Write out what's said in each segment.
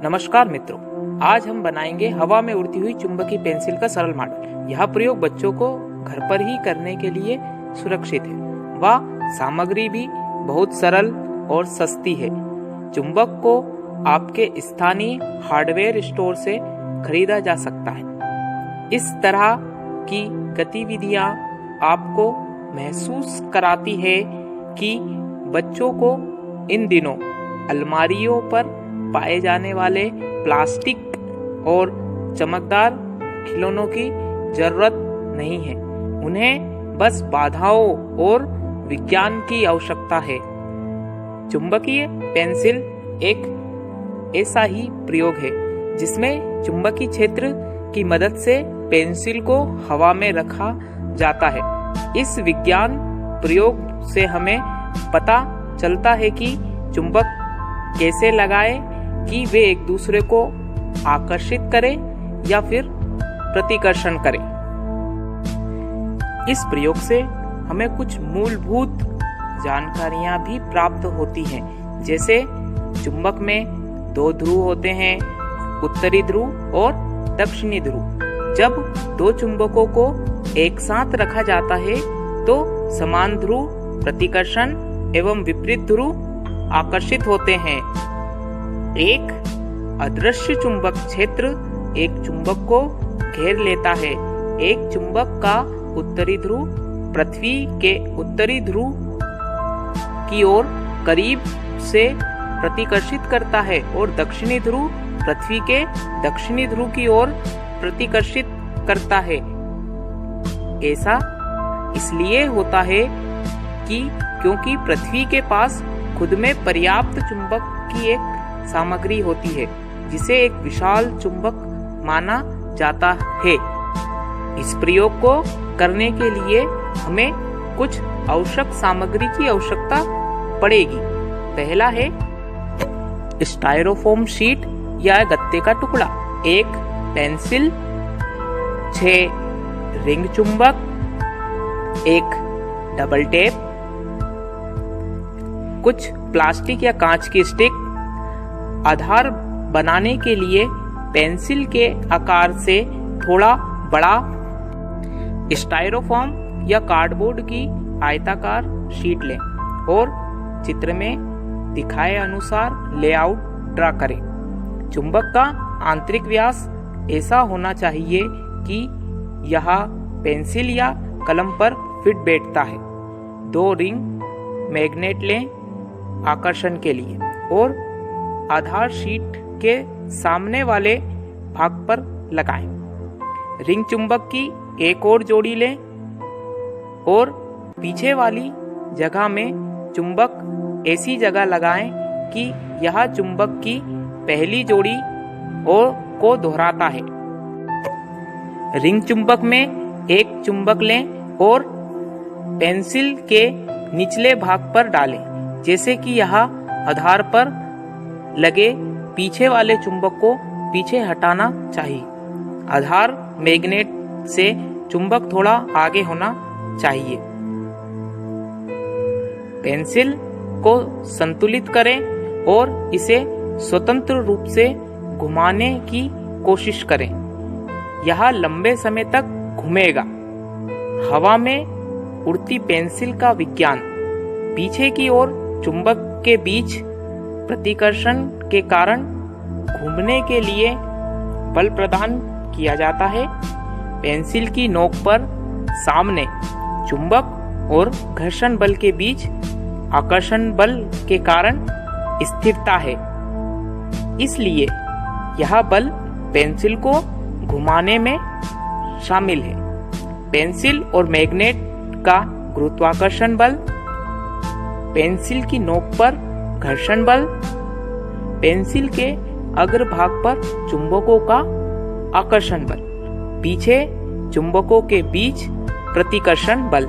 नमस्कार मित्रों, आज हम बनाएंगे हवा में उड़ती हुई चुंबकीय पेंसिल का सरल मॉडल। यह प्रयोग बच्चों को घर पर ही करने के लिए सुरक्षित है। वह सामग्री भी बहुत सरल और सस्ती है। चुंबक को आपके स्थानीय हार्डवेयर स्टोर से खरीदा जा सकता है। इस तरह की गतिविधियां आपको महसूस कराती है कि बच्चों को इन दिनों अलमारियों पर पाए जाने वाले प्लास्टिक और चमकदार खिलौनों की जरूरत नहीं है। उन्हें बस बाधाओं और विज्ञान की आवश्यकता है। चुंबकीय पेंसिल एक ऐसा ही प्रयोग है जिसमें चुंबकीय क्षेत्र की मदद से पेंसिल को हवा में रखा जाता है। इस विज्ञान प्रयोग से हमें पता चलता है कि चुंबक कैसे लगाएं कि वे एक दूसरे को आकर्षित करें या फिर प्रतिकर्षण करें। इस प्रयोग से हमें कुछ मूलभूत जानकारियां भी प्राप्त होती हैं, जैसे चुंबक में दो ध्रुव होते हैं, उत्तरी ध्रुव और दक्षिणी ध्रुव। जब दो चुंबकों को एक साथ रखा जाता है तो समान ध्रुव प्रतिकर्षण एवं विपरीत ध्रुव आकर्षित होते हैं। एक अदृश्य चुंबक क्षेत्र एक चुंबक को घेर लेता है। एक चुंबक का उत्तरी ध्रुव पृथ्वी के उत्तरी ध्रुव की ओर करीब से प्रतिकर्षित करता है और दक्षिणी ध्रुव पृथ्वी के दक्षिणी ध्रुव की ओर प्रतिकर्षित करता है। ऐसा इसलिए होता है क्योंकि पृथ्वी के पास खुद में पर्याप्त चुंबक की एक सामग्री होती है जिसे एक विशाल चुंबक माना जाता है। इस प्रयोग को करने के लिए हमें कुछ आवश्यक सामग्री की आवश्यकता पड़ेगी। पहला है स्टायरोफोम शीट या गत्ते का टुकड़ा, एक पेंसिल, 6 रिंग चुंबक, एक डबल टेप, कुछ प्लास्टिक या कांच की स्टिक। आधार बनाने के लिए पेंसिल के आकार से थोड़ा बड़ा स्टायरोफोम या कार्डबोर्ड की आयताकार शीट लें और चित्र में दिखाए अनुसार लेआउट ड्रा करें। चुंबक का आंतरिक व्यास ऐसा होना चाहिए कि यह पेंसिल या कलम पर फिट बैठता है। 2 रिंग मैग्नेट लें आकर्षण के लिए और आधार शीट के सामने वाले भाग पर लगाएं। रिंग चुंबक की एक और जोड़ी लें और पीछे वाली जगह में चुंबक ऐसी जगह लगाएं कि यह चुंबक की पहली जोड़ी और को दोहराता है। रिंग चुंबक में एक चुंबक लें और पेंसिल के निचले भाग पर डालें, जैसे कि यह आधार पर लगे पीछे वाले चुंबक को पीछे हटाना चाहिए। आधार मैग्नेट से चुंबक थोड़ा आगे होना चाहिए। पेंसिल को संतुलित करें और इसे स्वतंत्र रूप से घुमाने की कोशिश करें। यह लंबे समय तक घूमेगा। हवा में उड़ती पेंसिल का विज्ञान। पीछे की ओर चुंबक के बीच प्रतिकर्षण के कारण घूमने के लिए बल प्रदान किया जाता है। पेंसिल की नोक पर सामने चुंबक और घर्षण बल के बीच आकर्षण बल के कारण स्थिरता है। इसलिए यह बल पेंसिल को घुमाने में शामिल है। पेंसिल और मैग्नेट का गुरुत्वाकर्षण बल, पेंसिल की नोक पर घर्षण बल, पेंसिल के अग्रभाग पर चुंबकों का आकर्षण बल, पीछे चुंबकों के बीच प्रतिकर्षण बल।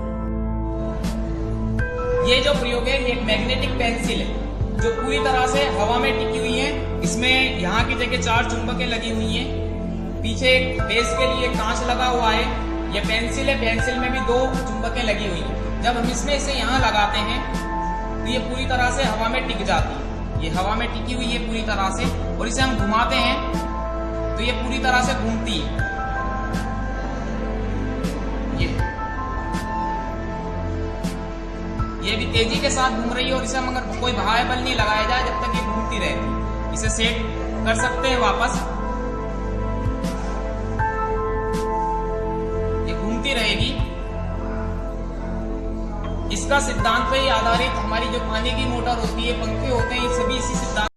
ये जो प्रयोग है ये एक मैग्नेटिक पेंसिल है जो पूरी तरह से हवा में टिकी हुई है। इसमें यहाँ की जगह 4 चुंबकें लगी हुई हैं। पीछे एक बेस के लिए कांच लगा हुआ है। ये पेंसिल है, पेंसिल में भी 2 चुंबकें लगी हुई हैं। जब हम इसमें इसे यहाँ लगाते हैं तो ये पूरी तरह से हवा में टिक जाती है। ये हवा में टिकी हुई है पूरी तरह से, और इसे हम घुमाते हैं तो ये पूरी तरह से घूमती है। ये भी तेजी के साथ घूम रही है, और इसे हम अगर कोई भारी बल नहीं लगाया जाए जब तक ये घूमती रहेगी। इसे सेट कर सकते हैं वापस, ये घूमती रहेगी। इसका सिद्धांत पे आधारित हमारी जो पानी की मोटर होती है, पंखे होते हैं, ये सभी इसी सिद्धांत